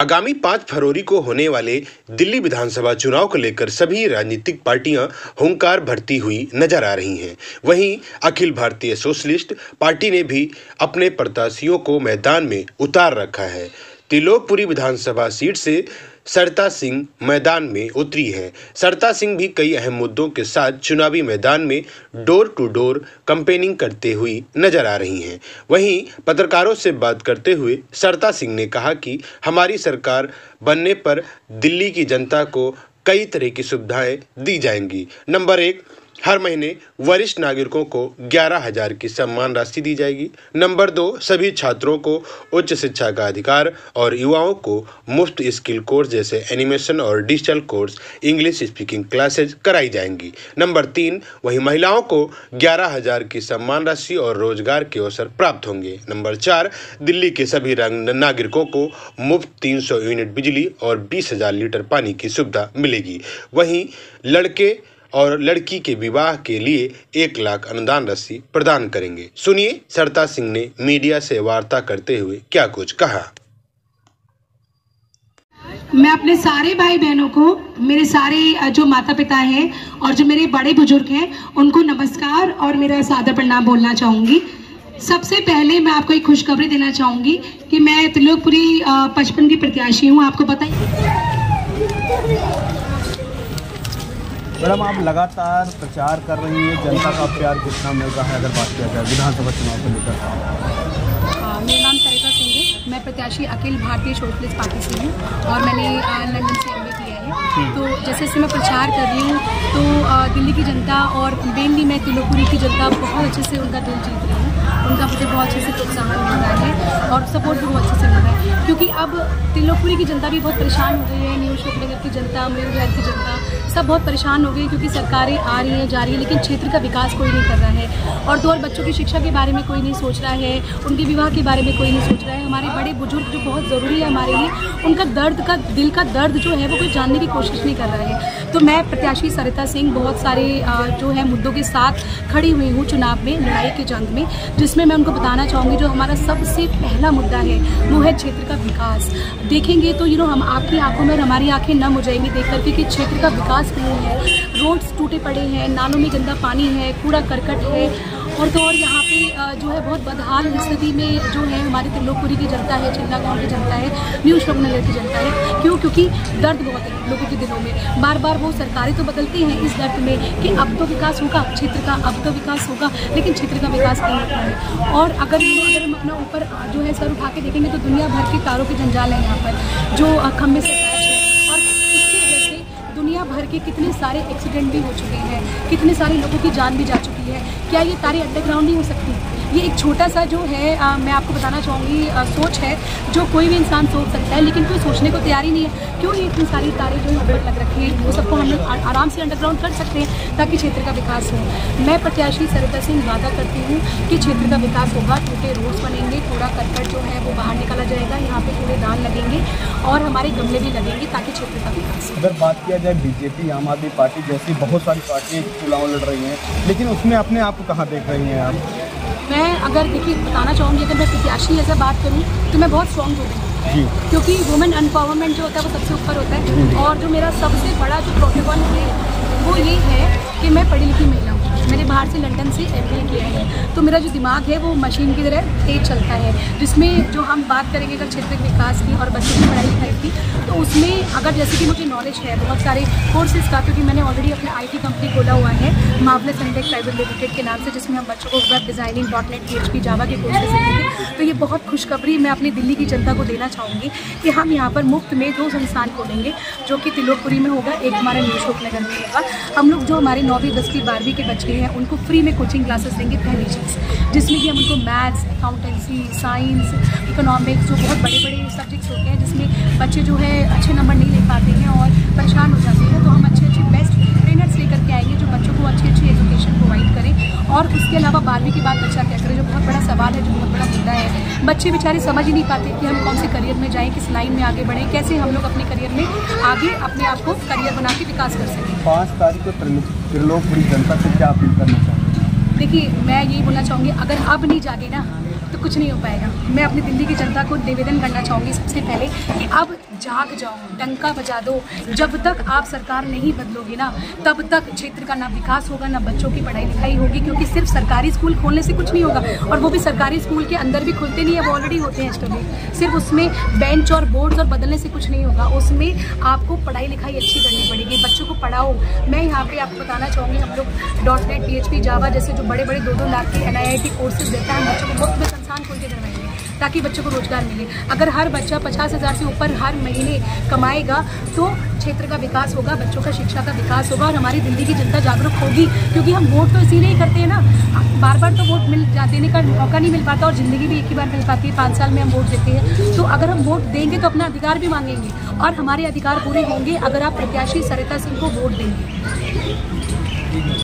आगामी 5 फरवरी को होने वाले दिल्ली विधानसभा चुनाव को लेकर सभी राजनीतिक पार्टियां हुंकार भरती हुई नजर आ रही हैं। वहीं अखिल भारतीय सोशलिस्ट पार्टी ने भी अपने प्रत्याशियों को मैदान में उतार रखा है। त्रिलोकपुरी विधानसभा सीट से सरिता सिंह मैदान में उतरी है। सरिता सिंह भी कई अहम मुद्दों के साथ चुनावी मैदान में डोर टू डोर कैंपेनिंग करते हुई नजर आ रही हैं। वहीं पत्रकारों से बात करते हुए सरिता सिंह ने कहा कि हमारी सरकार बनने पर दिल्ली की जनता को कई तरह की सुविधाएं दी जाएंगी। नंबर 1, हर महीने वरिष्ठ नागरिकों को 11,000 की सम्मान राशि दी जाएगी। नंबर 2, सभी छात्रों को उच्च शिक्षा का अधिकार और युवाओं को मुफ्त स्किल कोर्स जैसे एनिमेशन और digital course, English speaking classes कराई जाएंगी। नंबर 3, वहीं महिलाओं को 11,000 की सम्मान राशि और रोजगार के अवसर प्राप्त होंगे। नंबर 4, दिल्ली के सभी नागरिकों को मुफ्त 300 यूनिट बिजली और 20,000 लीटर पानी की सुविधा मिलेगी। वहीं लड़के और लड़की के विवाह के लिए 1 लाख अनुदान राशि प्रदान करेंगे। सुनिए सरिता सिंह ने मीडिया से वार्ता करते हुए क्या कुछ कहा। मैं अपने सारे भाई बहनों को, मेरे सारे जो माता पिता हैं और जो मेरे बड़े बुजुर्ग हैं, उनको नमस्कार और मेरा सादर प्रणाम बोलना चाहूंगी। सबसे पहले मैं आपको एक खुशखबरी देना चाहूंगी कि मैं त्रिलोकपुरी 55 की प्रत्याशी हूँ। आपको पता ही मैडम, आप लगातार प्रचार कर रही हैं, जनता का प्यार कितना मिल रहा है अगर बात किया जाए विधानसभा चुनाव को लेकर? मेरा नाम सरिता सिंह है। मैं प्रत्याशी अखिल भारतीय सोशलिस्ट पार्टी से हूँ और मैंने लंदन से MBA किया है। तो जैसे जैसे मैं प्रचार कर रही हूँ तो दिल्ली की जनता और मेनली मैं त्रिलोकपुरी की जनता बहुत अच्छे से उनका दिल जीत रही हूँ। उनका मुझे बहुत अच्छे से प्रोत्साहन मिल रहा है और सपोर्ट भी बहुत अच्छे से मिल रहा है, क्योंकि अब त्रिलोकपुरी की जनता भी बहुत परेशान हो गई है। न्यू अशोकनगर की जनता, मयूरविहार की जनता सब बहुत परेशान हो गई, क्योंकि सरकारें आ रही हैं जा रही है, लेकिन क्षेत्र का विकास कोई नहीं कर रहा है। और तो और बच्चों की शिक्षा के बारे में कोई नहीं सोच रहा है, उनके विवाह के बारे में कोई नहीं सोच रहा है। हमारे बड़े बुजुर्ग जो बहुत ज़रूरी है हमारे लिए, उनका दर्द का दिल का दर्द जो है वो कोई जानने की कोशिश नहीं कर रहा है। तो मैं प्रत्याशी सरिता सिंह बहुत सारे जो है मुद्दों के साथ खड़ी हुई हूँ चुनाव में, लड़ाई की जंग में, जिसमें मैं उनको बताना चाहूँगी जो हमारा सबसे पहला मुद्दा है वो है क्षेत्र का विकास। देखेंगे तो हम आपकी आंखों में हमारी आंखें नम हो जाएंगी देख करके कि क्षेत्र का विकास नहीं है। रोड्स टूटे पड़े हैं, नालों में गंदा पानी है, कूड़ा करकट है, और तो और यहाँ पे जो है बहुत बदहाल स्थिति में जो है हमारी त्रिलोकपुरी की जनता है, चिल्ला गाँव की जनता है, न्यू अशोकनगर की जनता है। क्योंकि दर्द बहुत है लोगों के दिलों में। बार बार वो सरकारें तो बदलती हैं इस दर्द में कि अब तो विकास होगा क्षेत्र का, अब तो विकास होगा, लेकिन क्षेत्र का विकास नहीं होता है। और अगर हम अपना ऊपर जो है सर उठा के देखेंगे तो दुनिया भर के तारों के जंजाल है यहाँ पर जो खम्भे से अटैच है, और इसकी वजह से दुनिया भर के कितने सारे एक्सीडेंट भी हो चुके हैं, कितने सारे लोगों की जान भी जा चुकी है। क्या ये तारे अंडरग्राउंड नहीं हो सकती? ये एक छोटा सा जो है मैं आपको बताना चाहूँगी सोच है जो कोई भी इंसान सोच सकता है, लेकिन कोई सोचने को तैयार ही नहीं है। क्यों ये इतनी सारी तारे जो है लग रखी हैं, वो सबको हम लोग आराम से अंडरग्राउंड कर सकते हैं ताकि क्षेत्र का विकास हो। मैं प्रत्याशी सरिता सिंह वादा करती हूँ कि क्षेत्र का विकास होगा, टूटे रोड्स बनेंगे, कूड़ा करकट जो है वो बाहर निकाला जाएगा, यहाँ पे कूड़ेदान लगेंगे और हमारे गमले भी लगेंगे ताकि क्षेत्र का विकास हो। अगर बात किया जाए बीजेपी, आम आदमी पार्टी जैसी बहुत सारी पार्टियाँ चुनाव लड़ रही हैं, लेकिन उसमें अपने आप को कहाँ देख रही हैं आप? मैं अगर देखिए बताना चाहूँगी, अगर मैं प्रत्याशी ऐसा बात करूँ तो मैं बहुत स्ट्रॉन्ग हो गई हूँ, क्योंकि वुमेन एम्पावरमेंट जो होता है वो सबसे ऊपर होता है। और जो मेरा सबसे बड़ा जो प्रोटोकॉल है वो ये है कि मैं पढ़ी लिखी महिला हूँ। मैंने बाहर से लंदन से MBA किया है, तो मेरा जो दिमाग है वो मशीन की तरह तेज चलता है, जिसमें जो हम बात करेंगे अगर क्षेत्र के विकास की और बच्चों की पढ़ाई लिखाई की, तो उसमें अगर जैसे कि मुझे नॉलेज है बहुत सारे कोर्सेज का, क्योंकि मैंने ऑलरेडी अपने IT कंपनी खोला हुआ है मार्वलेस इंटेक प्राइवेट लिमिटेड के नाम से, जिसमें हम बच्चों को वेब डिज़ाइनिंग, .NET, PHP, जावा के कोर्सेज देंगे। तो ये बहुत खुशखबरी मैं अपनी दिल्ली की जनता को देना चाहूँगी कि हम यहाँ पर मुफ्त में 2 संस्थान खोलेंगे, जो कि त्रिलोकपुरी में होगा, एक हमारा न्यू अशोकनगर में होगा। हम लोग जो हमारे 9वीं 10वीं 12वीं के बच्चे हैं उनको फ्री में कोचिंग क्लासेस देंगे, पहली चीज़, जिसमें कि हम उनको मैथ्स, अकाउंटेंसी, साइंस, इकोनॉमिक्स, जो बहुत बड़े बड़े सब्जेक्ट्स होते हैं जिसमें बच्चे जो है अच्छे नंबर नहीं ले पाते हैं और परेशान हो जाते हैं, तो हम अच्छे बेस्ट ट्रेनर्स लेकर के आएंगे जो बच्चों को अच्छी एजुकेशन प्रोवाइड करें। और उसके अलावा 12वीं के बाद बच्चा क्या करे, जो बहुत बड़ा सवाल है, जो बहुत बड़ा मुद्दा है। बच्चे बेचारे समझ ही नहीं पाते कि हम कौन से करियर में जाएँ, किस लाइन में आगे बढ़ें, कैसे हम लोग अपने करियर में आगे अपने आप को करियर बना के विकास कर सकें। 5 तारीख को त्रिलोकपुरी जनता से क्या अपील करना चाहूँगी? देखिए, मैं यही बोलना चाहूँगी, अगर अब नहीं जागे ना तो कुछ नहीं हो पाएगा। मैं अपनी दिल्ली की जनता को निवेदन करना चाहूँगी सबसे पहले कि अब जाग जाओ, डंका बजा दो। जब तक आप सरकार नहीं बदलोगी ना, तब तक क्षेत्र का ना विकास होगा, ना बच्चों की पढ़ाई लिखाई होगी, क्योंकि सिर्फ सरकारी स्कूल खोलने से कुछ नहीं होगा, और वो भी सरकारी स्कूल के अंदर भी खुलते नहीं है, वो ऑलरेडी होते हैं स्टडी। सिर्फ उसमें बेंच और बोर्ड्स और बदलने से कुछ नहीं होगा, उसमें आपको पढ़ाई लिखाई अच्छी करनी पड़ेगी, बच्चों को पढ़ाओ। मैं यहाँ पे आपको बताना चाहूँगी, हम लोग .NET PHP जावा जैसे जो बड़े बड़े 2-2 लाख के NIIT कोर्सेज देता है, बच्चों को मुफ्त में संस्थान खोल के करवाएंगे ताकि बच्चों को रोजगार मिले। अगर हर बच्चा 50,000 से ऊपर हर महीने कमाएगा तो क्षेत्र का विकास होगा, बच्चों का शिक्षा का विकास होगा, और हमारी दिल्ली की जनता जागरूक होगी। क्योंकि हम वोट तो इसीलिए ही करते हैं ना, बार बार तो वोट देने का मौका नहीं मिल पाता, और ज़िंदगी भी एक ही बार मिल पाती है, 5 साल में हम वोट देते हैं। तो अगर हम वोट देंगे तो अपना अधिकार भी मांगेंगे, और हमारे अधिकार पूरे होंगे अगर आप प्रत्याशी सरिता सिंह को वोट देंगे।